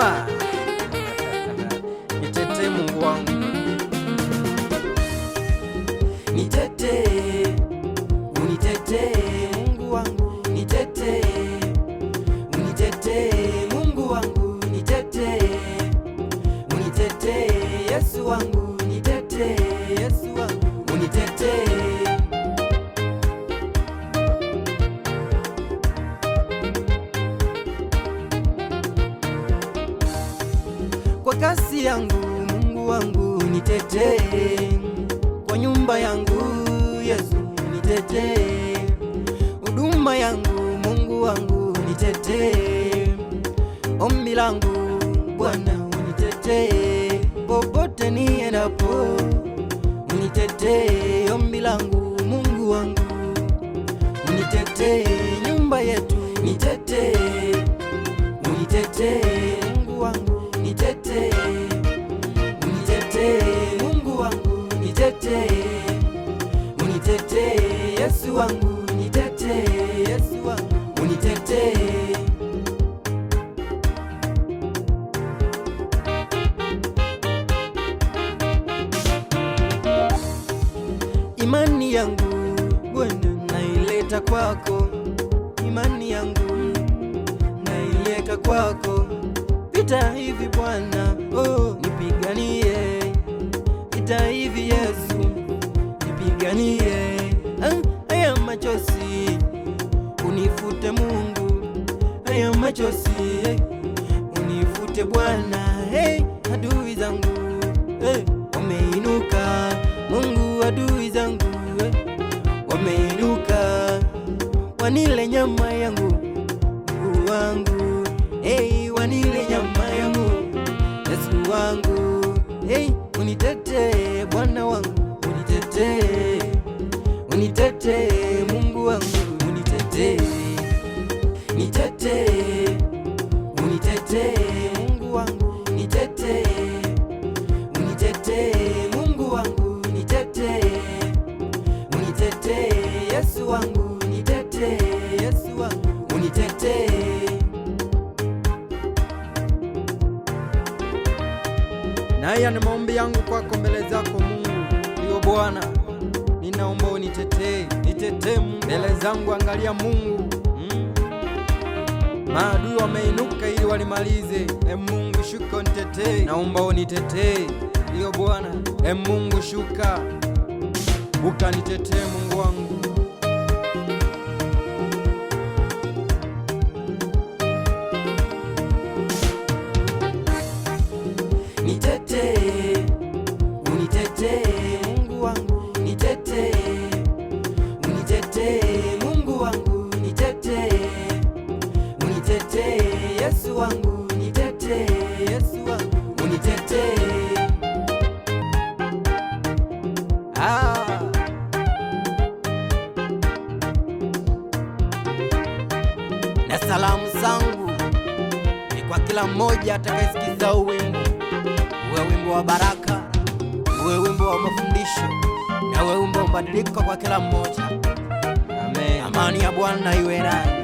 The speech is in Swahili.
Inua nitetee Mungu wangu, nitetee, unitetee Mungu wangu, nitetee, unitetee Mungu wangu, nitetee, unitetee Yesu wangu, nitetee, Yesu wangu, unitetee. Kwa kasi yangu Mungu wangu, nitetee, kwa nyumba yangu Yesu, nitetee, huduma yangu Mungu wangu, nitetee, ombi langu Bwana, unitetee, popote niendapo, unitetee, ombi langu Mungu wangu, unitetee, nyumba yetu, nitetee, unitetee Mungu wangu, nitetee, unitetee Mungu wangu, nitetee, unitetee Yesu wangu, nitetee, Yesu wangu, unitetee. Imani yangu Bwana naileta kwako, imani yangu naileta kwako. Vita hivi Bwana, oh, nipiganie. Vita hivi Yesu, nipiganie. Haya machozi unifute Mungu, haya machozi unifute Bwana. Adui zangu wameinuka Mungu, adui zangu wameinuka, wanile nyama yangu Mungu wangu, wanile nyama yangu Yesu wangu, unitetee Bwana wangu, unitetee, unitetee Mungu wangu, unitetee, nitetee, unitetee Mungu wangu, nitetee, unitetee Mungu wangu, nitetee, unitetee Yesu wangu, nitetee, Yesu wangu, unitetee. na haya ni maombi yangu kwako mbele zako Mungu. Ndiyo Bwana, ninaomba unitetee, nitetee Mungu mbele zangu. Angalia Mungu, maadui wameinuka ili walimalize. Mungu shuka unitetee, naomba unitetee. Ndiyo Bwana, Mungu shuka ukanitetee Mungu wangu. Nitetee, unitetee Mungu wangu, nitetee, unitetee Mungu wangu, nitetee, unitetee Yesu wangu, nitetee, Yesu wangu, unitetee. Na salamu zangu ni kwa kila mmoja atakayesikiza wimbo, uwe wimbo wa baraka, uwe wimbo wa mafundisho, na uwe wimbo wa mabadiliko kwa kila mmoja. Amen. Amani ya Bwana iwe nanyi.